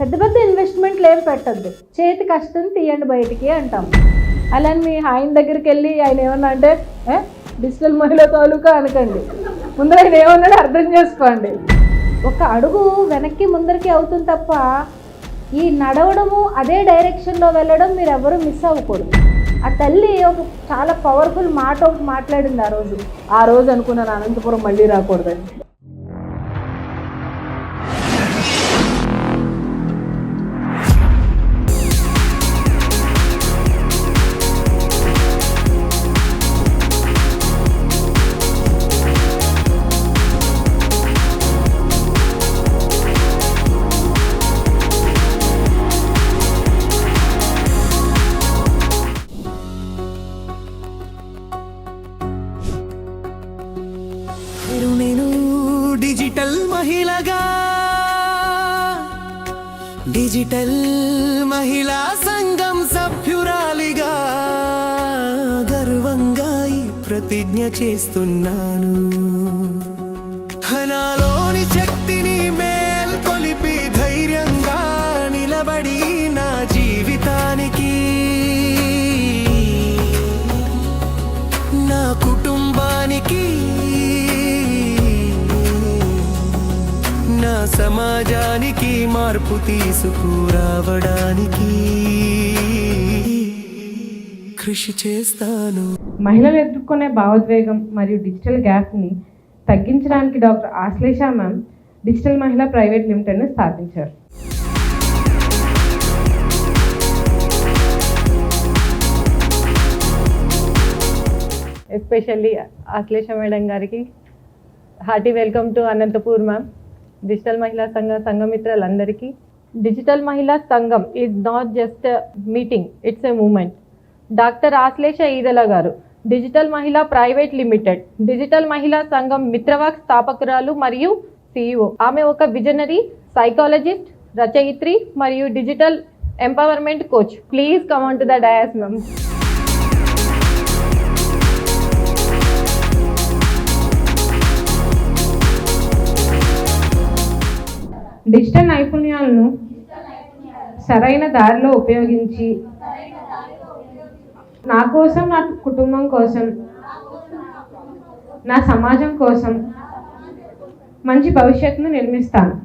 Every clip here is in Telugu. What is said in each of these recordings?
పెద్ద పెద్ద ఇన్వెస్ట్మెంట్లు ఏం పెట్టద్దు, చేతి కష్టం తీయండి బయటికి అంటాం. అలాని మీ ఆయన దగ్గరికి వెళ్ళి ఆయన ఏమన్నా అంటే డిజిటల్ మహిళ తాలూకా అనకండి. ముందర ఆయన ఏమన్నాడు అర్థం చేసుకోండి. ఒక అడుగు వెనక్కి ముందరికి అవుతుంది తప్ప ఈ నడవడము అదే డైరెక్షన్లో వెళ్ళడం మీరు ఎవరు మిస్ అవ్వకూడదు. ఆ తల్లి ఒక చాలా పవర్ఫుల్ మాట ఒకటి మాట్లాడింది ఆ రోజు అనుకున్నాను అనంతపురం మళ్ళీ రాకూడదని. డిజిటల్ మహిళగా డిజిటల్ మహిళా సంఘం సభ్యురాలిగా గర్వంగా ఈ ప్రతిజ్ఞ చేస్తున్నాను. నాలోని శక్తిని మేల్కొలిపి ధైర్యంగా నిలబడి నా జీవితానికి నా కుటుంబానికి నా సమాజానికి మార్పు తీసుకురావడానికి కృషి చేస్తాను. మహిళలు ఎదుర్కొనే భావోద్వేగం మరియు డిజిటల్ గ్యాప్ని తగ్గించడానికి doctor Ashlesha ma'am digital Mahila private లిమిటెడ్ని స్థాపించారు. ఎస్పెషల్లీ ఆశ్లేష మేడం గారికి hearty welcome to Anantapur ma'am. Digital Mahila సంఘమిత్రులందరికీ, digital Mahila Sangham is not just meeting, it's a moment. Doctor Ashlesha Edala గారు digital Mahila private limited digital Mahila సంఘం మిత్రవాక్ స్థాపకురాలు మరియు CEO. ఆమె ఒక విజనరీ, సైకాలజిస్ట్, రచయిత్రి మరియు digital empowerment coach. Please come on to the dais ma'am. Digital నైపుణ్యాలను సరైన దారిలో ఉపయోగించి నా కోసం, నా కుటుంబం కోసం, నా సమాజం కోసం మంచి భవిష్యత్తును నిర్మిస్తాను.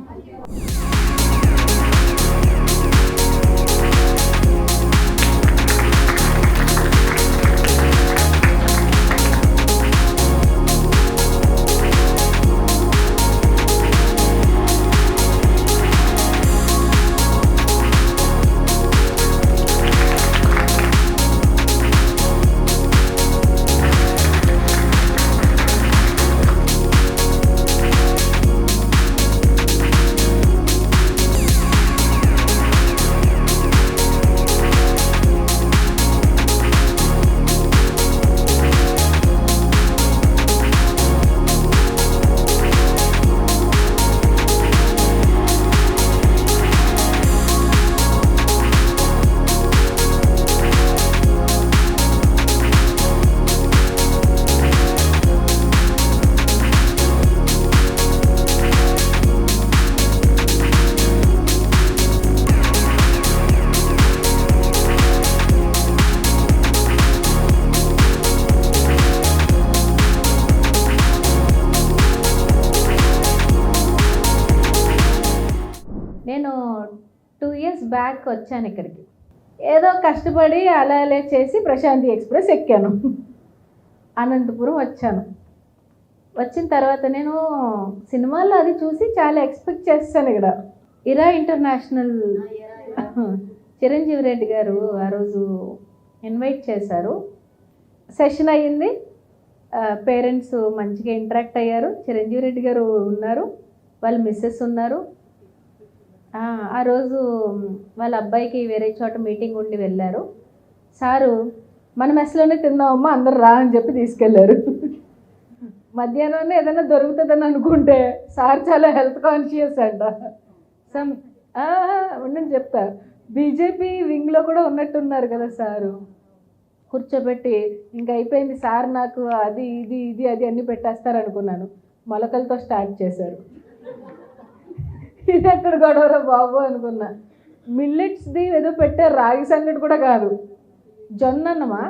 నేను 2 years బ్యాక్ వచ్చాను ఇక్కడికి. ఏదో కష్టపడి అలా చేసి ప్రశాంతి ఎక్స్ప్రెస్ ఎక్కాను. అనంతపురం వచ్చాను. వచ్చిన తర్వాత నేను సినిమాల్లో అది చూసి చాలా ఎక్స్పెక్ట్ చేస్తాను. ఇక్కడ ఇరా ఇంటర్నేషనల్ చిరంజీవి రెడ్డి గారు ఆ రోజు ఇన్వైట్ చేశారు. సెషన్ అయ్యింది. పేరెంట్స్ మంచిగా ఇంటరాక్ట్ అయ్యారు. చిరంజీవి రెడ్డి గారు ఉన్నారు, వాళ్ళ మిస్సెస్ ఉన్నారు. ఆ రోజు వాళ్ళ అబ్బాయికి వేరే చోట మీటింగ్ ఉండి వెళ్ళారు. సారు మన మెస్లోనే తిందామమ్మా అందరు రా అని చెప్పి తీసుకెళ్ళారు. మధ్యాహ్నం ఏదైనా దొరుకుతుందని అనుకుంటే సార్ చాలా హెల్త్ కాన్షియస్ అంట. ఉండని చెప్తా, బీజేపీ వింగ్లో కూడా ఉన్నట్టున్నారు కదా సారు. కూర్చోబెట్టి ఇంకా అయిపోయింది సార్, నాకు అది ఇది ఇది అది అన్నీ పెట్టేస్తారు అనుకున్నాను. మొలకలతో స్టార్ట్ చేశారు. ఇది ఎక్కడ గొడవరా బాబు అనుకున్నా. మిల్లెట్స్ది ఏదో పెట్టారు, రాగి సంగటి కూడా కాదు, జొన్నన్నమా,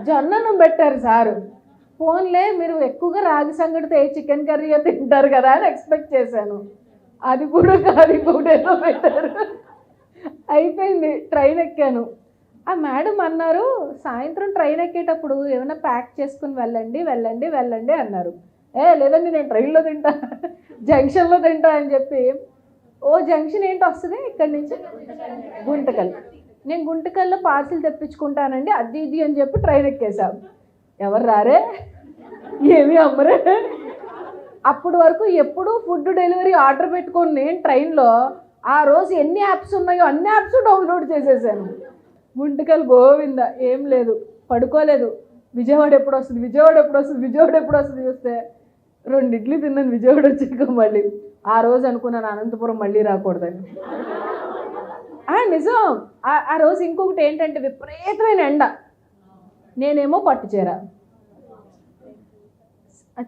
జొన్నన్నం పెట్టారు సారు. ఫోన్లే మీరు ఎక్కువగా రాగి సంగటితో చికెన్ కర్రీ తింటారు కదా అని ఎక్స్పెక్ట్ చేశాను. అది కూడా కాదు, ఇంకొకటి ఏదో పెట్టారు. అయిపోయింది. ట్రైన్ ఎక్కాను. ఆ మేడం అన్నారు, సాయంత్రం ట్రైన్ ఎక్కేటప్పుడు ఏమైనా ప్యాక్ చేసుకుని వెళ్ళండి వెళ్ళండి వెళ్ళండి అన్నారు. లేదండి నేను ట్రైన్లో తింటా, జంక్షన్లో తింటా అని చెప్పి, ఓ జంక్షన్ ఏంటి వస్తుంది ఇక్కడి నుంచి, గుంటకల్. నేను గుంటకల్లో పార్సిల్ తెప్పించుకుంటానండి అది ఇది అని చెప్పి ట్రైన్ ఎక్కేసాం. ఎవరు రారే, ఏమీ అమ్మరే. అప్పటి వరకు ఎప్పుడు ఫుడ్ డెలివరీ ఆర్డర్ పెట్టుకొని నేను ట్రైన్లో ఆ రోజు ఎన్ని యాప్స్ ఉన్నాయో అన్ని యాప్స్ డౌన్లోడ్ చేసేసాను. గుంటకల్ గోవింద, ఏం లేదు, పడుకోలేదు. విజయవాడ ఎప్పుడు వస్తుంది, విజయవాడ ఎప్పుడు వస్తుంది, విజయవాడ ఎప్పుడు వస్తుంది చూస్తే 2 ఇడ్లీ తిన్నాను విజయవాడ వచ్చాక. మళ్ళీ ఆ రోజు అనుకున్నాను అనంతపురం మళ్ళీ రాకూడదని. నిజం. ఆ రోజు ఇంకొకటి ఏంటంటే విపరీతమైన ఎండ, నేనేమో పట్టుచీర.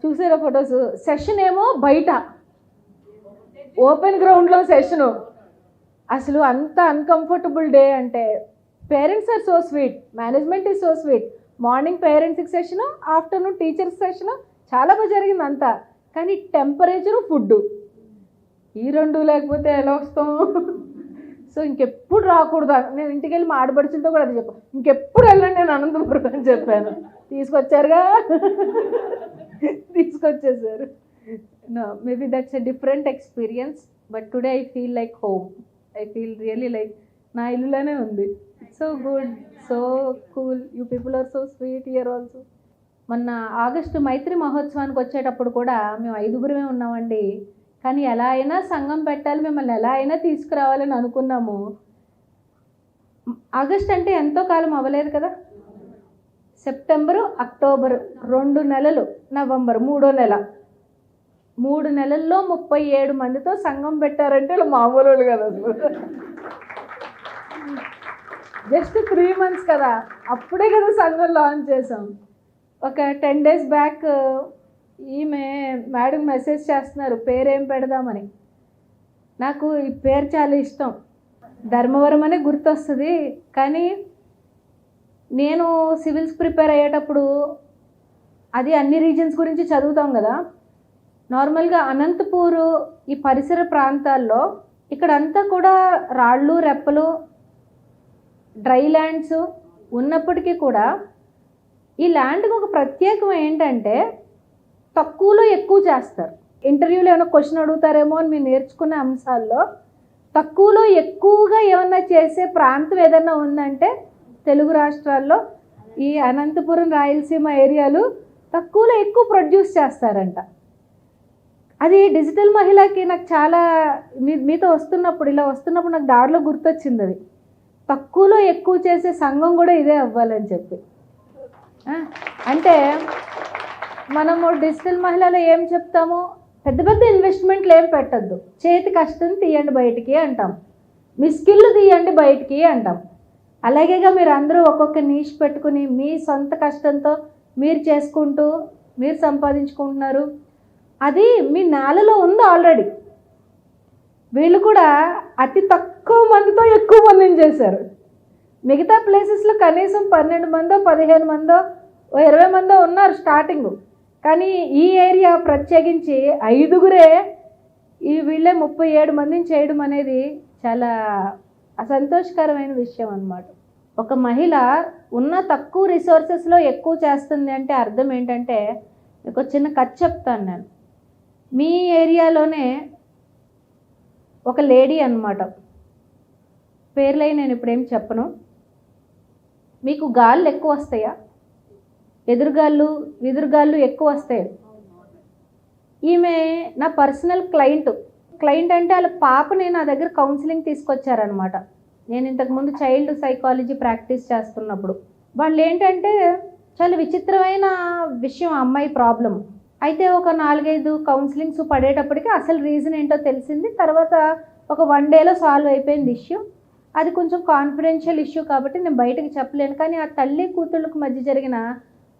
చూసారా ఫొటోస్? సెషన్ ఏమో బయట ఓపెన్ గ్రౌండ్లో సెషను. అసలు అంత అన్కంఫర్టబుల్ డే. అంటే parents are so sweet, management is so sweet. Morning పేరెంట్స్కి సెషను, ఆఫ్టర్నూన్ టీచర్స్ సెషను, చాలా బాగా జరిగింది అంతా. కానీ టెంపరేచరు, ఫుడ్డు ఈ 2 లేకపోతే ఎలా వస్తాం? సో ఇంకెప్పుడు రాకూడదు. నేను ఇంటికి వెళ్ళి మా ఆడపడుచులతో కూడా అది చెప్పాను, ఇంకెప్పుడు వెళ్ళండి నేను అనంతపురం అని చెప్పాను. తీసుకొచ్చారుగా, తీసుకొచ్చేసారు. No, maybe that's a different experience, but today I feel like home. I feel really like నా ఇల్లులోనే ఉంది. So good, so cool. You people are so sweet here also. మొన్న ఆగస్టు మైత్రి మహోత్సవానికి వచ్చేటప్పుడు కూడా మేము 5గురమే ఉన్నామండి. కానీ ఎలా అయినా సంఘం పెట్టాలి, మిమ్మల్ని ఎలా అయినా తీసుకురావాలని అనుకున్నాము. ఆగస్ట్ అంటే ఎంతో కాలం అవ్వలేదు కదా, సెప్టెంబరు, అక్టోబరు 2 నెలలు, నవంబర్ 3వ నెల, 3 నెలల్లో 37 మందితో సంఘం పెట్టారంటే వాళ్ళు మామూలు వాళ్ళు కదా. జస్ట్ 3 months కదా, అప్పుడే కదా సంఘం లాంచ్ చేసాం. ఒక 10 days బ్యాక్ ఈమె మేడం మెసేజ్ చేస్తున్నారు పేరేం పెడదామని. నాకు ఈ పేరు చాలా ఇష్టం, ధర్మవరం అనే గుర్తొస్తుంది. కానీ నేను సివిల్స్ ప్రిపేర్ అయ్యేటప్పుడు అది అన్ని రీజన్స్ గురించి చదువుతాం కదా. నార్మల్గా అనంతపూరు ఈ పరిసర ప్రాంతాల్లో ఇక్కడంతా కూడా రాళ్ళు రెప్పలు డ్రై ల్యాండ్స్ ఉన్నప్పటికీ కూడా ఈ ల్యాండ్కి ఒక ప్రత్యేకం ఏంటంటే తక్కువలో ఎక్కువ చేస్తారు. ఇంటర్వ్యూలో ఏమైనా క్వశ్చన్ అడుగుతారేమో అని మీరు నేర్చుకునే అంశాల్లో తక్కువలో ఎక్కువగా ఏమన్నా చేసే ప్రాంతం ఏదన్నా ఉందంటే తెలుగు రాష్ట్రాల్లో ఈ అనంతపురం, రాయలసీమ ఏరియాలు తక్కువలో ఎక్కువ ప్రొడ్యూస్ చేస్తారంట. అది డిజిటల్ మహిళకి నాకు చాలా మీతో వస్తున్నప్పుడు ఇలా వస్తున్నప్పుడు నాకు దారిలో గుర్తొచ్చింది. అది తక్కువలో ఎక్కువ చేసే సంఘం కూడా ఇదే అవ్వాలని చెప్పి. అంటే మనము డిజిటల్ మహిళలో ఏం చెప్తాము, పెద్ద పెద్ద ఇన్వెస్ట్మెంట్లు ఏం పెట్టద్దు, చేతి కష్టం తీయండి బయటికి అంటాం, మీ స్కిల్ తీయండి బయటికి అంటాం. అలాగేగా మీరు అందరూ ఒక్కొక్క నీష్ పెట్టుకుని మీ సొంత కష్టంతో మీరు చేసుకుంటూ మీరు సంపాదించుకుంటున్నారు. అది మీ నేలలో ఉంది ఆల్రెడీ. వీళ్ళు కూడా అతి తక్కువ మందితో ఎక్కువ మందిని చేశారు. మిగతా ప్లేసెస్లో కనీసం 12 మందో 15 మందో 20 మందో ఉన్నారు స్టార్టింగ్. కానీ ఈ ఏరియా ప్రత్యేకించి 5గురే ఈ వీళ్ళే 37 మందిని చేయడం అనేది చాలా సంతోషకరమైన విషయం అన్నమాట. ఒక మహిళ ఉన్న తక్కువ రిసోర్సెస్లో ఎక్కువ చేస్తుంది అంటే అర్థం ఏంటంటే, మీకు చిన్న కథ చెప్తాను నేను. మీ ఏరియాలోనే ఒక లేడీ అన్నమాట, పేర్లై నేను ఇప్పుడేం చెప్పను. మీకు గాళ్ళు ఎక్కువ వస్తాయా, ఎదురుగాళ్ళు ఎక్కువ వస్తాయి. ఈమె నా పర్సనల్ క్లయింట్ అంటే వాళ్ళ పాపని నా దగ్గర కౌన్సిలింగ్ తీసుకొచ్చారనమాట. నేను ఇంతకుముందు చైల్డ్ సైకాలజీ ప్రాక్టీస్ చేస్తున్నప్పుడు వాళ్ళు ఏంటంటే చాలా విచిత్రమైన విషయం అమ్మాయి ప్రాబ్లం. అయితే ఒక 4-5 కౌన్సిలింగ్స్ పడేటప్పటికి అసలు రీజన్ ఏంటో తెలిసింది. తర్వాత ఒక 1 dayలో సాల్వ్ అయిపోయింది ఇష్యూ. అది కొంచెం కాన్ఫిడెన్షియల్ ఇష్యూ కాబట్టి నేను బయటకు చెప్పలేను. కానీ ఆ తల్లి కూతుళ్ళకు మధ్య జరిగిన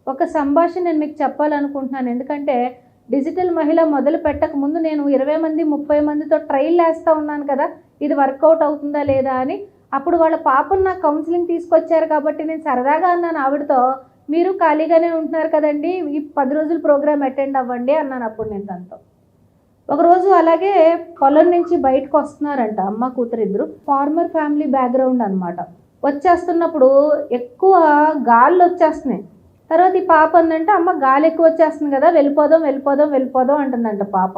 ఒక సంభాషణ నేను మీకు చెప్పాలనుకుంటున్నాను. ఎందుకంటే డిజిటల్ మహిళ మొదలు పెట్టక ముందు నేను 20 మంది 30 మందితో ట్రైల్ వేస్తూ ఉన్నాను కదా, ఇది వర్కౌట్ అవుతుందా లేదా అని. అప్పుడు వాళ్ళ పాపను నాకు కౌన్సిలింగ్ తీసుకొచ్చారు కాబట్టి నేను సరదాగా అన్నాను ఆవిడతో, మీరు ఖాళీగానే ఉంటున్నారు కదండి, ఈ 10 రోజుల ప్రోగ్రామ్ అటెండ్ అవ్వండి అన్నాను అప్పుడు నేను తనతో. ఒకరోజు అలాగే పొలం నుంచి బయటకు వస్తున్నారంట అమ్మ కూతురు ఇద్దరు, ఫార్మర్ ఫ్యామిలీ బ్యాక్గ్రౌండ్ అనమాట. వచ్చేస్తున్నప్పుడు ఎక్కువ గాళ్ళు వచ్చేస్తున్నాయి. తర్వాత ఈ పాప అందంటే అమ్మ గాలి ఎక్కువ వచ్చేస్తుంది కదా, వెళ్ళిపోదాం అంటుందంట పాప.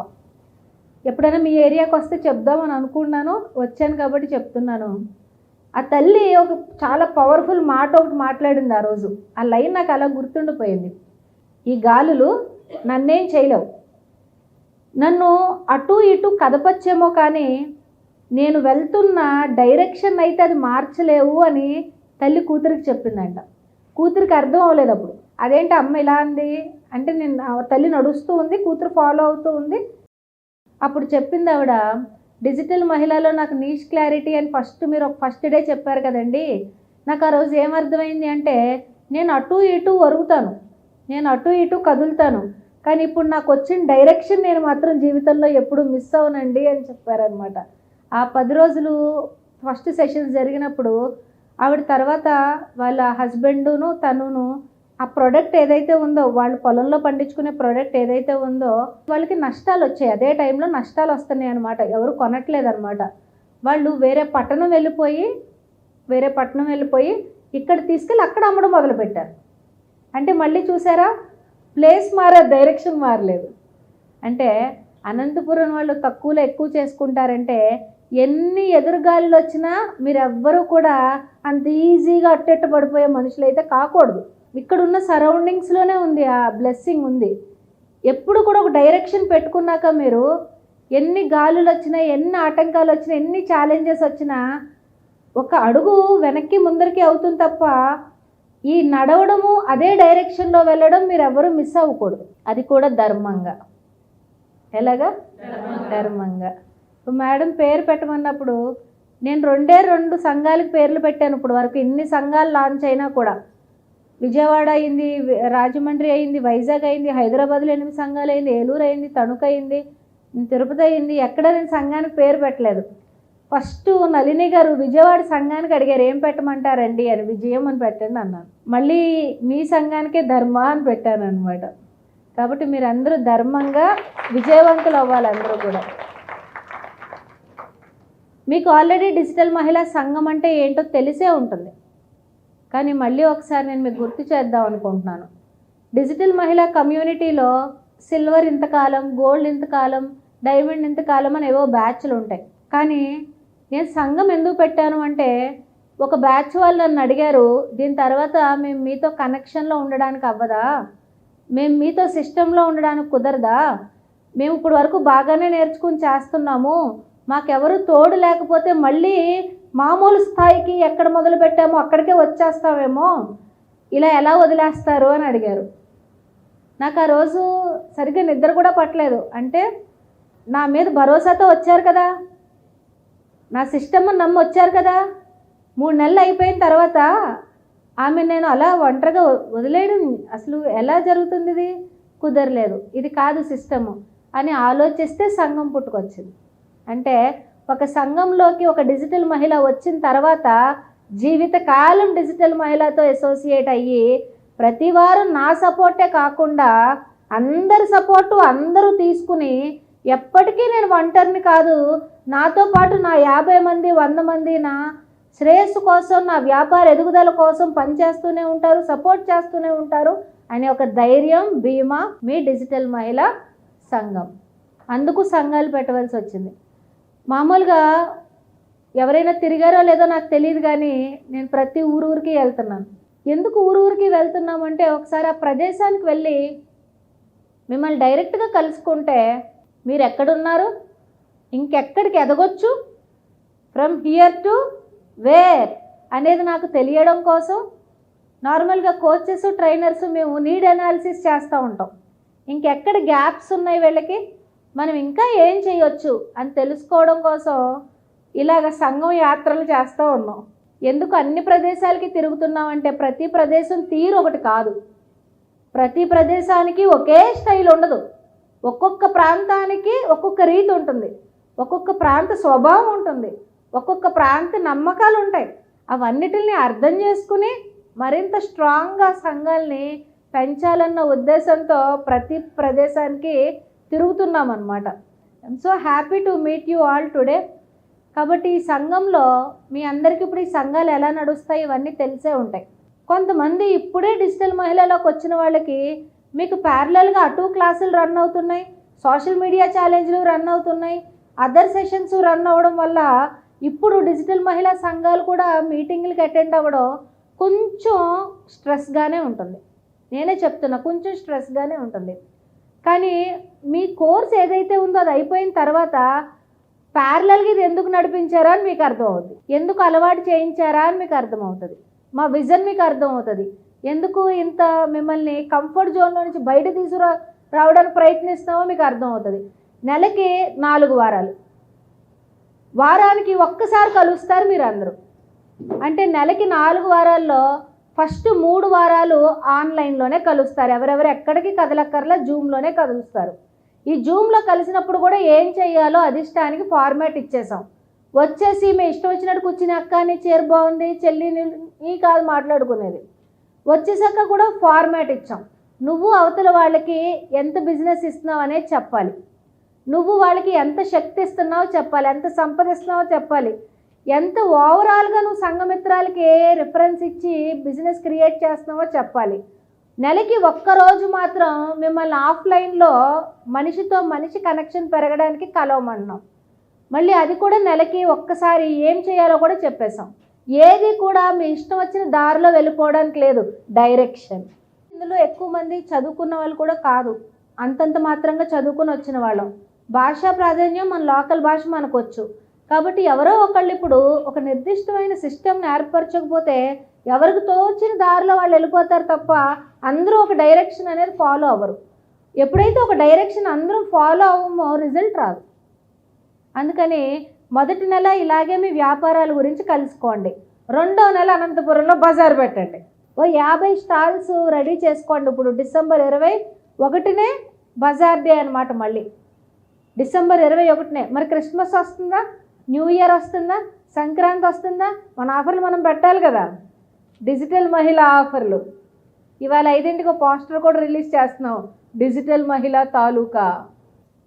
ఎప్పుడైనా మీ ఏరియాకి వస్తే చెప్దామని అనుకున్నాను, వచ్చాను కాబట్టి చెప్తున్నాను. ఆ తల్లి ఒక చాలా పవర్ఫుల్ మాట ఒకటి మాట్లాడింది ఆ రోజు. ఆ లైన్ నాకు అలా గుర్తుండిపోయింది. ఈ గాలులు నన్నేం చేయలేవు, నన్ను అటు ఇటు కదపచ్చేమో కానీ నేను వెళ్తున్న డైరెక్షన్ అయితే అది మార్చలేవు అని తల్లి కూతురికి చెప్పిందంట. కూతురికి అర్థం అవ్వలేదు అప్పుడు. అదేంటి అమ్మ ఇలా అంది అంటే, నేను తల్లి నడుస్తూ ఉంది, కూతురు ఫాలో అవుతూ ఉంది. అప్పుడు చెప్పింది ఆవిడ, డిజిటల్ మహిళలో నాకు నీష్ క్లారిటీ అని మీరు ఫస్ట్ డే చెప్పారు కదండి, నాకు ఆ రోజు ఏమర్థమైంది అంటే, నేను అటు ఇటు ఒరుగుతాను, నేను అటు ఇటు కదులుతాను, కానీ ఇప్పుడు నాకు వచ్చిన డైరెక్షన్ నేను మాత్రం జీవితంలో ఎప్పుడు మిస్ అవునండి అని చెప్పారనమాట. ఆ 10 రోజులు ఫస్ట్ సెషన్స్ జరిగినప్పుడు ఆవిడ తర్వాత వాళ్ళ హస్బెండును తనును ఆ ప్రోడక్ట్ ఏదైతే ఉందో, వాళ్ళు పొలంలో పండించుకునే ప్రోడక్ట్ ఏదైతే ఉందో వాళ్ళకి నష్టాలు వచ్చాయి. అదే టైంలో నష్టాలు వస్తున్నాయి అనమాట, ఎవరు కొనట్లేదు అనమాట. వాళ్ళు వేరే పట్టణం వెళ్ళిపోయి ఇక్కడ తీసుకెళ్ళి అక్కడ అమ్మడం మొదలుపెట్టారు. అంటే మళ్ళీ చూసారా, ప్లేస్ మారారు, డైరెక్షన్ మారలేదు. అంటే అనంతపురం వాళ్ళు తక్కువలో ఎక్కువ చేసుకుంటారంటే, ఎన్ని ఎదురుగాలులు వచ్చినా మీరెవ్వరూ కూడా అంత ఈజీగా అట్టెట్టు పడిపోయే మనుషులు అయితే కాకూడదు. ఇక్కడున్న సరౌండింగ్స్లోనే ఉంది ఆ బ్లెస్సింగ్ ఉంది. ఎప్పుడు కూడా ఒక డైరెక్షన్ పెట్టుకున్నాక మీరు ఎన్ని గాలులు వచ్చినా, ఎన్ని ఆటంకాలు వచ్చినా, ఎన్ని ఛాలెంజెస్ వచ్చినా ఒక అడుగు వెనక్కి ముందరికి అవుతుంది తప్ప ఈ నడవడము అదే డైరెక్షన్లో వెళ్ళడం మీరు ఎవరు మిస్ అవ్వకూడదు. అది కూడా ధర్మంగా. ఎలాగా? ధర్మంగా. మేడం పేరు పెట్టమన్నప్పుడు నేను 2 సంఘాలకు పేర్లు పెట్టాను. ఇప్పుడు వరకు ఇన్ని సంఘాలు లాంచ్ అయినా కూడా విజయవాడ అయింది, రాజమండ్రి అయింది, వైజాగ్ అయింది, హైదరాబాద్లో 8 సంఘాలు అయింది, ఏలూరు అయింది, తణుకు అయింది, తిరుపతి అయింది. ఎక్కడ నేను సంఘానికి పేరు పెట్టలేదు. ఫస్ట్ నళిని గారు విజయవాడ సంఘానికి అడిగారు, ఏం పెట్టమంటారండి అని. విజయం అని పెట్టండి అన్నాను. మళ్ళీ మీ సంఘానికే ధర్మ అని పెట్టాను అనమాట. కాబట్టి మీరు అందరూ ధర్మంగా విజయవంతులు అవ్వాలి అందరూ కూడా. మీకు ఆల్రెడీ డిజిటల్ మహిళా సంఘం అంటే ఏంటో తెలిసే ఉంటుంది, కానీ మళ్ళీ ఒకసారి నేను మీకు గుర్తు చేద్దాం అనుకుంటున్నాను. డిజిటల్ మహిళా కమ్యూనిటీలో సిల్వర్ ఇంతకాలం, గోల్డ్ ఇంతకాలం, డైమండ్ ఇంతకాలం అని ఏవో బ్యాచ్లు ఉంటాయి. కానీ నేను సంఘం ఎందుకు పెట్టాను అంటే, ఒక బ్యాచ్ వాళ్ళు నన్ను అడిగారు, దీని తర్వాత మేము మీతో కనెక్షన్లో ఉండడానికి అవ్వదా, మేము మీతో సిస్టంలో ఉండడానికి కుదరదా, మేము ఇప్పుడు వరకు బాగానే నేర్చుకుని చేస్తున్నాము, మాకెవరు తోడు లేకపోతే మళ్ళీ మామూలు స్థాయికి ఎక్కడ మొదలు పెట్టామో అక్కడికే వచ్చేస్తామేమో, ఇలా ఎలా వదిలేస్తారు అని అడిగారు. నాకు ఆ రోజు సరిగ్గా నిద్ర కూడా పట్టలేదు. అంటే నా మీద భరోసాతో వచ్చారు కదా, నా సిస్టమ్ నమ్మి వచ్చారు కదా. 3 నెలలు అయిపోయిన తర్వాత ఆమె నేను అలా ఒంటరిగా వదిలేయడం అసలు ఎలా జరుగుతుంది, ఇది కుదరలేదు, ఇది కాదు సిస్టము అని ఆలోచిస్తే సంఘం పుట్టుకొచ్చింది. అంటే ఒక సంఘంలోకి ఒక డిజిటల్ మహిళ వచ్చిన తర్వాత జీవితకాలం డిజిటల్ మహిళతో అసోసియేట్ అయ్యి ప్రతి వారం నా సపోర్టే కాకుండా అందరి సపోర్టు అందరూ తీసుకుని ఎప్పటికీ నేను ఒంటరిని కాదు, నాతో పాటు నా 50 మంది 100 మంది నా శ్రేయస్సు కోసం, నా వ్యాపార ఎదుగుదల కోసం పనిచేస్తూనే ఉంటారు, సపోర్ట్ చేస్తూనే ఉంటారు అనే ఒక ధైర్యం, బీమా మీ డిజిటల్ మహిళా సంఘం. అందుకు సంఘాలు పెట్టవలసి వచ్చింది. మామూలుగా ఎవరైనా తిరిగారో లేదో నాకు తెలియదు, కానీ నేను ప్రతి ఊరికి వెళ్తున్నాను. ఎందుకు ఊరికి వెళ్తున్నామంటే, ఒకసారి ఆ ప్రదేశానికి వెళ్ళి మిమ్మల్ని డైరెక్ట్గా కలుసుకుంటే మీరు ఎక్కడున్నారు, ఇంకెక్కడికి ఎదగొచ్చు, ఫ్రమ్ హియర్ టు వేర్ అనేది నాకు తెలియడం కోసం నార్మల్గా కోచెస్ ట్రైనర్స్ మేము నీడ్ అనాలిసిస్ చేస్తూ ఉంటాం. ఇంకెక్కడ గ్యాప్స్ ఉన్నాయి వీళ్ళకి, మనం ఇంకా ఏం చేయొచ్చు అని తెలుసుకోవడం కోసం ఇలాగ సంఘం యాత్రలు చేస్తూ ఉన్నాం. ఎందుకు అన్ని ప్రదేశాలకి తిరుగుతున్నామంటే, ప్రతి ప్రదేశం తీరు ఒకటి కాదు, ప్రతి ప్రదేశానికి ఒకే స్టైల్ ఉండదు, ఒక్కొక్క ప్రాంతానికి ఒక్కొక్క రీతి ఉంటుంది, ఒక్కొక్క ప్రాంత స్వభావం ఉంటుంది, ఒక్కొక్క ప్రాంత నమ్మకాలు ఉంటాయి. అవన్నిటిని అర్థం చేసుకుని మరింత స్ట్రాంగ్గా సంఘాలని పెంచాలన్న ఉద్దేశంతో ప్రతి ప్రదేశానికి తిరుగుతున్నాం అన్నమాట. I'm so happy to meet you all today. కాబట్టి ఈ సంఘంలో మీ అందరికీ ఇప్పుడు ఈ సంఘాలు ఎలా నడుస్తాయి ఇవన్నీ తెలిసే ఉంటాయి. కొంతమంది ఇప్పుడే డిజిటల్ మహిళలోకి వచ్చిన వాళ్ళకి మీకు ప్యారలల్గా అటు క్లాసులు రన్ అవుతున్నాయి, సోషల్ మీడియా ఛాలెంజ్లు రన్ అవుతున్నాయి, అదర్ సెషన్స్ రన్ అవ్వడం వల్ల ఇప్పుడు డిజిటల్ మహిళా సంఘాలు కూడా మీటింగ్లకి అటెండ్ అవ్వడం కొంచెం స్ట్రెస్గానే ఉంటుంది. నేనే చెప్తున్నా, కొంచెం స్ట్రెస్గానే ఉంటుంది. కానీ మీ కోర్స్ ఏదైతే ఉందో అది అయిపోయిన తర్వాత ప్యారలల్గా ఇది ఎందుకు నడిపించారా అని మీకు అర్థమవుతుంది, ఎందుకు అలవాటు చేయించారా అని మీకు అర్థమవుతుంది, మా విజన్ మీకు అర్థమవుతుంది, ఎందుకు ఇంత మిమ్మల్ని కంఫర్ట్ జోన్లో నుంచి బయట రావడానికి ప్రయత్నిస్తామో మీకు అర్థమవుతుంది. నెలకి 4 వారాలు, వారానికి ఒక్కసారి కలుస్తారు మీరు అందరూ. అంటే నెలకి 4 వారాల్లో ఫస్ట్ 3 వారాలు ఆన్లైన్లోనే కలుస్తారు. ఎవరెవరు ఎక్కడికి కదలక్కర్లా, జూమ్లోనే కలుస్తారు. ఈ జూమ్లో కలిసినప్పుడు కూడా ఏం చేయాలో అధిష్టానికి ఫార్మాట్ ఇచ్చేసాం. వచ్చేసి మీ ఇష్టం వచ్చినట్టు కూర్చుని అక్క నీ చీర బాగుంది చెల్లి నీ కాదు మాట్లాడుకునేది. వచ్చేసాక కూడా ఫార్మాట్ ఇచ్చాం. నువ్వు అవతల వాళ్ళకి ఎంత బిజినెస్ ఇస్తున్నావు అనేది చెప్పాలి, నువ్వు వాళ్ళకి ఎంత శక్తి ఇస్తున్నావో చెప్పాలి, ఎంత సంపదిస్తున్నావో చెప్పాలి, ఎంత ఓవరాల్గా నువ్వు సంఘమిత్రాలకి ఏ రిఫరెన్స్ ఇచ్చి బిజినెస్ క్రియేట్ చేస్తున్నావో చెప్పాలి. నెలకి ఒక్కరోజు మాత్రం మిమ్మల్ని ఆఫ్లైన్లో మనిషితో మనిషి కనెక్షన్ పెరగడానికి కలవమన్నాం. మళ్ళీ అది కూడా నెలకి ఒక్కసారి ఏం చేయాలో కూడా చెప్పేశాం. ఏది కూడా మీ ఇష్టం వచ్చిన దారిలో వెళ్ళిపోవడానికి లేదు, డైరెక్షన్. ఇందులో ఎక్కువ మంది చదువుకున్న వాళ్ళు కూడా కాదు, అంతంత మాత్రంగా చదువుకుని వచ్చిన వాళ్ళం. భాషా ప్రాధాన్యం మన లోకల్ భాష మనకు వచ్చు. కాబట్టి ఎవరో ఒకళ్ళు ఇప్పుడు ఒక నిర్దిష్టమైన సిస్టమ్ని ఏర్పరచకపోతే ఎవరికి తోచిన దారిలో వాళ్ళు వెళ్ళిపోతారు తప్ప అందరూ ఒక డైరెక్షన్ అనేది ఫాలో అవ్వరు. ఎప్పుడైతే ఒక డైరెక్షన్ అందరూ ఫాలో అవ్వమో రిజల్ట్ రాదు. అందుకని మొదటి నెల ఇలాగే మీ వ్యాపారాల గురించి కలుసుకోండి. 2వ నెల అనంతపురంలో బజార్ పెట్టండి. ఓ 50 స్టాల్స్ రెడీ చేసుకోండి. ఇప్పుడు డిసెంబర్ 21నే బజార్ డే అనమాట. మళ్ళీ డిసెంబర్ 21నే. మరి క్రిస్మస్ వస్తుందా, న్యూ ఇయర్ వస్తుందా, సంక్రాంతి వస్తుందా, మన ఆఫర్లు మనం పెట్టాలి కదా. డిజిటల్ మహిళా ఆఫర్లు ఇవాళ 5ంటికి పోస్టర్ కూడా రిలీజ్ చేస్తున్నాం, డిజిటల్ మహిళా తాలూకా.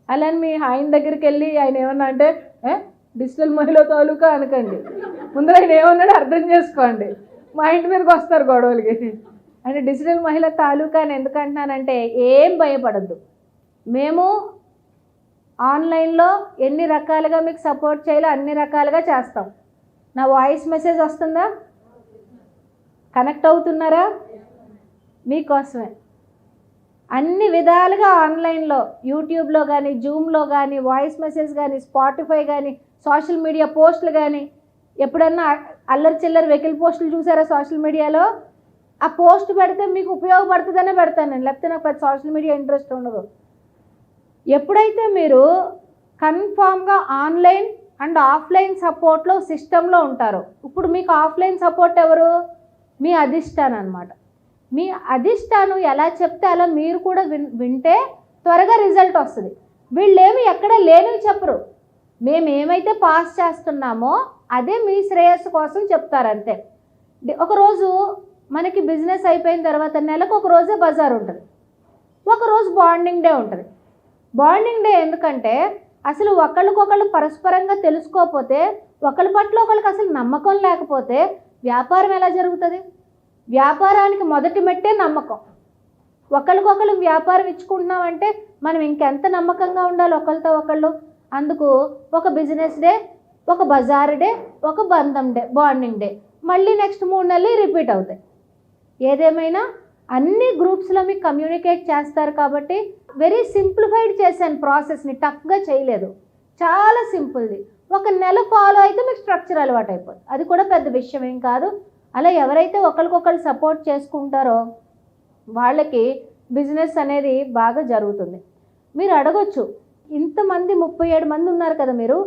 అలాని మీ ఆయన దగ్గరికి వెళ్ళి ఆయన ఏమన్నా అంటే డిజిటల్ మహిళా తాలూకా అనకండి, ముందర ఆయన ఏమన్నాడు అర్థం చేసుకోండి. మా ఇంటి మీదకి వస్తారు గొడవలకి. అంటే డిజిటల్ మహిళా తాలూకా అని ఎందుకు అంటున్నానంటే ఏం భయపడద్దు. మేము ఆన్లైన్లో ఎన్ని రకాలుగా మీకు సపోర్ట్ చేయాలో అన్ని రకాలుగా చేస్తాం. నా వాయిస్ మెసేజ్ వస్తుందా, కనెక్ట్ అవుతున్నారా, మీకోసమే అన్ని విధాలుగా ఆన్లైన్లో యూట్యూబ్లో కానీ జూమ్లో కానీ వాయిస్ మెసేజ్ కానీ స్పాటిఫై కానీ సోషల్ మీడియా పోస్టులు కానీ. ఎప్పుడన్నా అల్లరి చిల్లరి వెకిల్ పోస్టులు చూసారా సోషల్ మీడియాలో? ఆ పోస్ట్ పెడితే మీకు ఉపయోగపడుతుందనే పెడతాను నేను, లేకపోతే నాకు పెద్ద సోషల్ మీడియా ఇంట్రెస్ట్ ఉండదు. ఎప్పుడైతే మీరు కన్ఫామ్గా ఆన్లైన్ అండ్ ఆఫ్లైన్ సపోర్ట్లో సిస్టంలో ఉంటారో, ఇప్పుడు మీకు ఆఫ్లైన్ సపోర్ట్ ఎవరు? మీ అధిష్టానం అనమాట. మీ అధిష్టానం ఎలా చెప్తే అలా మీరు కూడా వింటే త్వరగా రిజల్ట్ వస్తుంది. వీళ్ళేమి ఎక్కడ లేనివి చెప్పరు. మేము ఏమైతే పాస్ చేస్తున్నామో అదే మీ శ్రేయస్సు కోసం చెప్తారంతే. ఒకరోజు మనకి బిజినెస్ అయిపోయిన తర్వాత నెలకు ఒక రోజే బజార్ ఉంటుంది, ఒకరోజు బాండింగ్ డే ఉంటుంది. బాండింగ్ డే ఎందుకంటే అసలు ఒకళ్ళకొకళ్ళు పరస్పరంగా తెలుసుకోకపోతే, ఒకళ్ళ పట్ల ఒకళ్ళకి అసలు నమ్మకం లేకపోతే వ్యాపారం ఎలా జరుగుతుంది? వ్యాపారానికి మొదటి మెట్టే నమ్మకం. ఒకళ్ళకొకళ్ళు వ్యాపారం ఇచ్చుకుంటున్నామంటే మనం ఇంకెంత నమ్మకంగా ఉండాలి ఒకళ్ళతో ఒకళ్ళు. అందుకు ఒక బిజినెస్ డే, ఒక బజార్ డే, ఒక బంధం డే, బాండింగ్ డే, మళ్ళీ నెక్స్ట్ 3 నెలలు రిపీట్ అవుతాయి. ఏదేమైనా అన్ని గ్రూప్స్లో మీకు కమ్యూనికేట్ చేస్తారు కాబట్టి వెరీ సింప్లిఫైడ్ చేశాను ప్రాసెస్ని, టఫ్గా చేయలేదు, చాలా సింపుల్ది. 1 నెల ఫాలో అయితే మీకు స్ట్రక్చర్ అలవాటు అయిపోతుంది, అది కూడా పెద్ద విషయం ఏం కాదు. అలా ఎవరైతే ఒకరికొకరు సపోర్ట్ చేసుకుంటారో వాళ్ళకి బిజినెస్ అనేది బాగా జరుగుతుంది. మీరు అడగొచ్చు, ఇంతమంది 37 మంది ఉన్నారు కదా, మీరు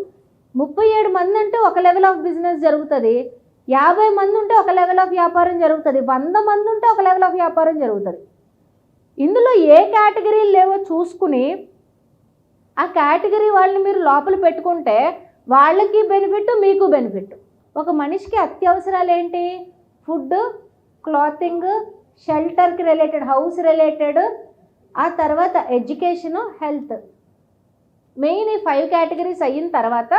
37 మంది అంటే ఒక లెవెల్ ఆఫ్ బిజినెస్ జరుగుతుంది, 50 మంది ఉంటే ఒక లెవెల్ ఆఫ్ వ్యాపారం జరుగుతుంది, 100 మంది ఉంటే ఒక లెవెల్ ఆఫ్ వ్యాపారం జరుగుతుంది. ఇందులో ఏ కేటగిరీలు లేవో చూసుకుని ఆ కేటగిరీ వాళ్ళని మీరు లోపల పెట్టుకుంటే వాళ్ళకి బెనిఫిట్, మీకు బెనిఫిట్. ఒక మనిషికి అత్యవసరాలు ఏంటి? ఫుడ్, క్లాతింగ్, షెల్టర్కి రిలేటెడ్, హౌస్ రిలేటెడ్, ఆ తర్వాత ఎడ్యుకేషను, హెల్త్. మెయిన్ ఈ 5 కేటగిరీస్ అయిన తర్వాత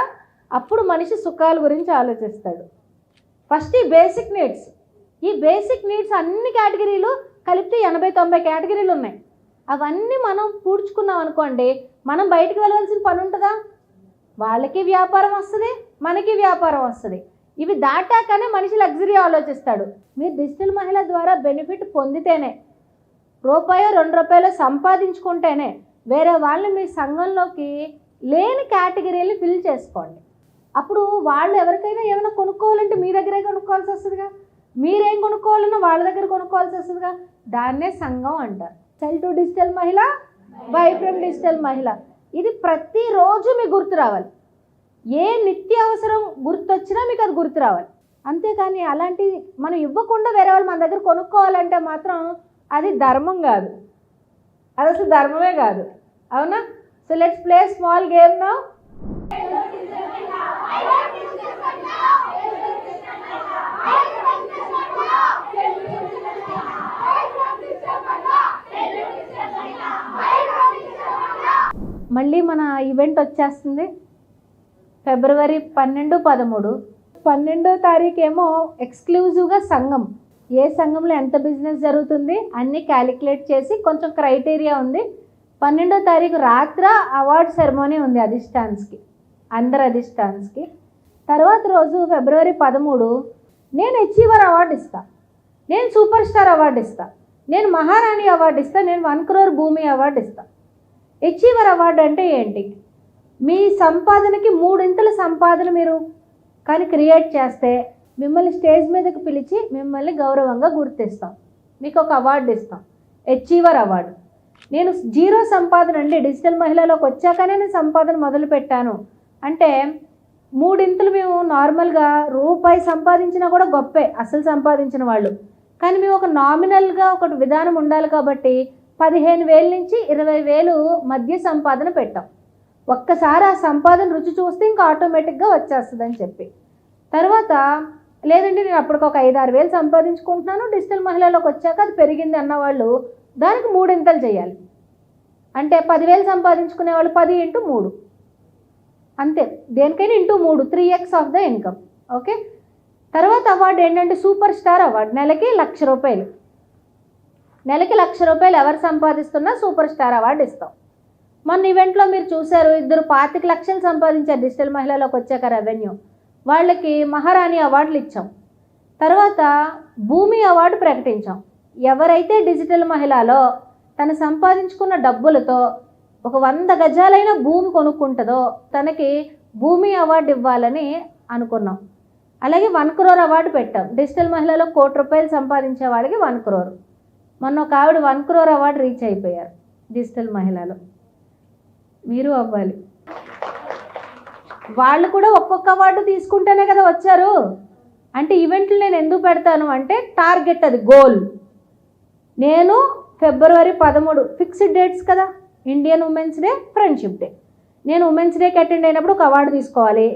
అప్పుడు మనిషి సుఖాల గురించి ఆలోచిస్తాడు. ఫస్ట్ ఈ బేసిక్ నీడ్స్. ఈ బేసిక్ నీడ్స్ అన్ని కేటగిరీలు కలిపితే 80-90 కేటగిరీలు ఉన్నాయి. అవన్నీ మనం పూడ్చుకున్నాం అనుకోండి, మనం బయటికి వెళ్ళవలసిన పని ఉంటుందా? వాళ్ళకి వ్యాపారం వస్తుంది, మనకి వ్యాపారం వస్తుంది. ఇవి దాటాకనే మనిషి లగ్జరీ ఆలోచిస్తాడు. మీరు డిజిటల్ మహిళ ద్వారా బెనిఫిట్ పొందితేనే, రూపాయో 2 రూపాయలు సంపాదించుకుంటేనే వేరే వాళ్ళని మీ సంఘంలోకి లేని కేటగిరీలు ఫిల్ చేసుకోండి. అప్పుడు వాళ్ళు ఎవరికైనా ఏమైనా కొనుక్కోవాలంటే మీ దగ్గరే కొనుక్కోవాల్సి వస్తుందిగా, మీరేం కొనుక్కోవాలన్నా వాళ్ళ దగ్గర కొనుక్కోవాల్సి వస్తుందిగా. దాన్నే సంఘం అంటారు. సెల్ టు డిజిటల్ మహిళ, బై ఫ్రమ్ డిజిటల్ మహిళ. ఇది ప్రతిరోజు మీకు గుర్తు రావాలి. ఏ నిత్య అవసరం గుర్తొచ్చినా మీకు అది గుర్తు రావాలి. అంతేకాని అలాంటి మనం ఇవ్వకుండా వేరే వాళ్ళు మన దగ్గర కొనుక్కోవాలంటే మాత్రం అది ధర్మం కాదు, అది అసలు ధర్మమే కాదు. అవునా? So let's play small game now. మళ్ళీ మన ఈవెంట్ వచ్చేస్తుంది ఫిబ్రవరి 12, 13. 12వ తారీఖు ఏమో ఎక్స్క్లూజివ్గా సంఘం, ఏ సంఘంలో ఎంత బిజినెస్ జరుగుతుంది అన్నీ క్యాలిక్యులేట్ చేసి కొంచెం క్రైటీరియా ఉంది. 12వ తారీఖు రాత్ర అవార్డ్ సెరమోనీ ఉంది అధిష్టాన్స్కి, అందరు అధిష్టాన్స్కి. తర్వాత రోజు ఫిబ్రవరి 13 నేను అచీవర్ అవార్డు ఇస్తాను, నేను సూపర్ స్టార్ అవార్డు ఇస్తాను, నేను మహారాణి అవార్డు ఇస్తాను, నేను 1 crore భూమి అవార్డు ఇస్తాను. అచీవర్ అవార్డు అంటే ఏంటి? మీ సంపాదనకి 3 ఇంతల సంపాదన మీరు కానీ క్రియేట్ చేస్తే మిమ్మల్ని స్టేజ్ మీదకి పిలిచి మిమ్మల్ని గౌరవంగా గుర్తిస్తాం, మీకు ఒక అవార్డు ఇస్తాం, అచీవర్ అవార్డు. నేను 0 సంపాదన అండి, డిజిటల్ మహిళలోకి వచ్చాకనే నేను సంపాదన మొదలు పెట్టాను అంటే 3 ఇంతలు మేము నార్మల్గా రూపాయి సంపాదించినా కూడా గొప్పే అసలు సంపాదించిన వాళ్ళు. కానీ మేము ఒక నామినల్గా ఒక విధానం ఉండాలి కాబట్టి 15,000 నుంచి 20,000 మధ్య సంపాదన పెట్టాం. ఒక్కసారి ఆ సంపాదన రుచి చూస్తే ఇంకా ఆటోమేటిక్గా వచ్చేస్తుంది అని చెప్పి. తర్వాత లేదంటే నేను అప్పటికి ఒక 5-6 వేలు సంపాదించుకుంటున్నాను, డిజిటల్ మహిళలోకి వచ్చాక అది పెరిగింది అన్నవాళ్ళు దానికి 3 ఇంతలు చేయాలి. అంటే 10,000 సంపాదించుకునే వాళ్ళు 10 × 3 అంతే, దేనికైనా × 3 3x of the income. Okay. తర్వాత అవార్డు ఏంటంటే సూపర్ స్టార్ అవార్డు. నెలకి 1,00,000 రూపాయలు, నెలకి 1,00,000 రూపాయలు ఎవరు సంపాదిస్తున్నా సూపర్ స్టార్ అవార్డు ఇస్తాం. మొన్న ఈవెంట్లో మీరు చూశారు, 2 25 లక్షలు సంపాదించారు డిజిటల్ మహిళలోకి వచ్చాక రెవెన్యూ, వాళ్ళకి మహారాణి అవార్డులు ఇచ్చాం. తర్వాత భూమి అవార్డు ప్రకటించాం. ఎవరైతే డిజిటల్ మహిళలో తను సంపాదించుకున్న డబ్బులతో ఒక 100 గజాలైన భూమి కొనుక్కుంటుందో తనకి భూమి అవార్డు ఇవ్వాలని అనుకున్నాం. అలాగే 1 crore అవార్డు పెట్టాం. డిజిటల్ మహిళలో 1 కోటి రూపాయలు సంపాదించే వాళ్ళకి 1 crore. మొన్న ఒక ఆవిడ 1 crore అవార్డు రీచ్ అయిపోయారు డిజిటల్ మహిళలో. మీరు అవ్వాలి. వాళ్ళు కూడా ఒక్కొక్క అవార్డు తీసుకుంటేనే కదా వచ్చారు. అంటే ఈవెంట్లు నేను ఎందుకు పెడతాను అంటే టార్గెట్, అది గోల్. నేను ఫిబ్రవరి 13 ఫిక్స్డ్ డేట్స్ కదా, Indian women's day, friendship day. నేను ఉమెన్స్ డేకి అటెండ్ అయినప్పుడు ఒక అవార్డు తీసుకోవాలి,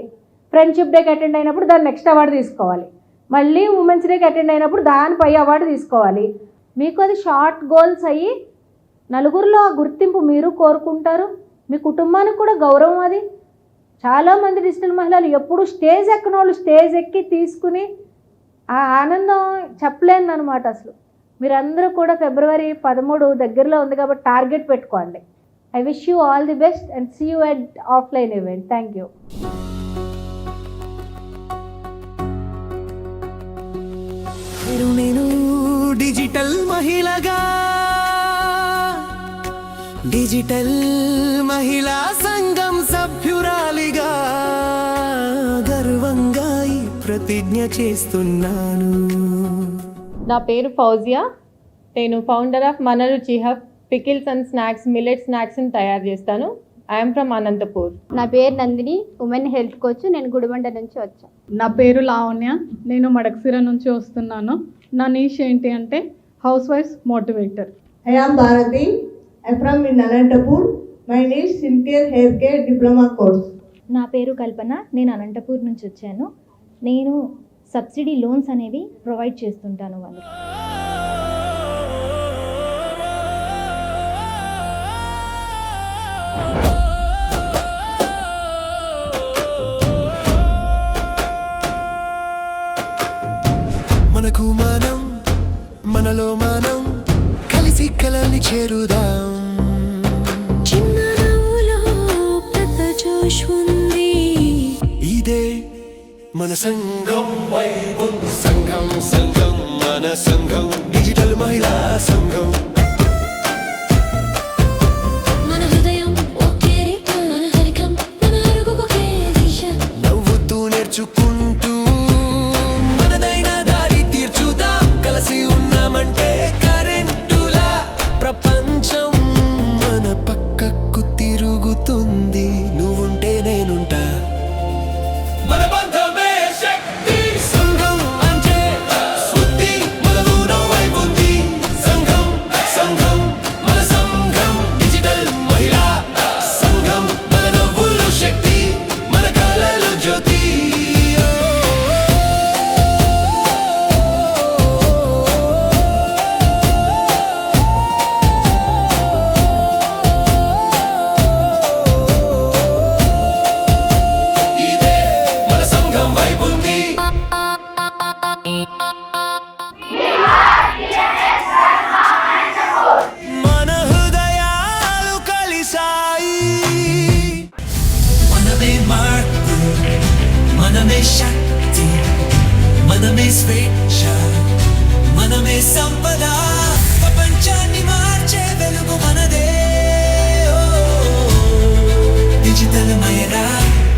ఫ్రెండ్షిప్ డేకి అటెండ్ అయినప్పుడు దాని నెక్స్ట్ అవార్డు తీసుకోవాలి, మళ్ళీ ఉమెన్స్ డేకి అటెండ్ అయినప్పుడు దానిపై అవార్డు తీసుకోవాలి. మీకు అది షార్ట్ గోల్స్ అయ్యి నలుగురిలో ఆ గుర్తింపు మీరు కోరుకుంటారు, మీ కుటుంబానికి కూడా గౌరవం. అది చాలామంది డిజిటల్ మహిళలు ఎప్పుడు స్టేజ్ ఎక్కని వాళ్ళు స్టేజ్ ఎక్కి తీసుకుని ఆ ఆనందం చెప్పలేను అనమాట అసలు. మీరందరూ కూడా ఫిబ్రవరి 13 దగ్గరలో ఉంది కాబట్టి టార్గెట్ పెట్టుకోండి. I wish you all the best and see you at offline event. Thank you. నేను డిజిటల్ మహిళగా, డిజిటల్ మహిళా సంఘం సభ్యురాలిగా గర్వంగా ఈ ప్రతిజ్ఞ చేస్తున్నాను. నా పేరు ఫౌజియా. నేను ఫౌండర్ ఆఫ్ మన Ruchi hub pickles and snacks, millet స్నాక్స్ని తయారు చేస్తాను. I'm from Anantapur. నా పేరు నందిని, ఉమెన్ హెల్త్ కోచ్. నేను గుడిబండ నుంచి వచ్చాను. నా పేరు లావణ్య, నేను మడకసిర నుంచి వస్తున్నాను. నా నీష్ ఏంటి అంటే house wife motivator. I am Bharati. I am from in Anantapur. My niche Sincere Hair Care Diploma course. నా పేరు కల్పన, నేను అనంతపూర్ నుంచి వచ్చాను. నేను సబ్సిడీ లోన్స్ అనేవి ప్రొవైడ్ చేస్తుంటాను వాళ్ళకి. మనకు మనం మనలో మనం కలిసి కలల్ని చేరుదాం. చిన్న నవ్వులో పెద్ద జోష్ ఉంది. ఇదే మన సంఘం వైపు సంఘం సంఘం మన సంఘం డిజిటల్ మహిళా సంఘం. మన హృదయం ఒకే రేఖ, మన హరికం మన అరుగు ఒకే దిశ. నవ్వుతూ నేర్చుకుంటూ మనదైన దారి తీర్చుదాం. కలిసి ఉన్నామంటే కరెంటులా ప్రపంచం మన పక్కకు తిరుగుతుంది. నువ్వుంటే నేనుంటా. మన బంధమే శక్తి. సంఘం అంటే శుద్ధి మనలో వైపు ఉంది. సంఘం సంఘం మన సంఘం డిజిటల్ మహిళా సంఘం. మన నవ్వులు శక్తి, మన కళలు జ్యోతి. ఇదే మన సంఘం వైపు ఉంది. మన హృదయాలు కలిసాయి. మనమే మార్పు, మనమే శక్తి, మనమే స్వేచ్ఛ, మనమే సంపద. ప్రపంచాన్ని మార్చే వెలుగు మనదే. డిజిటల్ మహిళా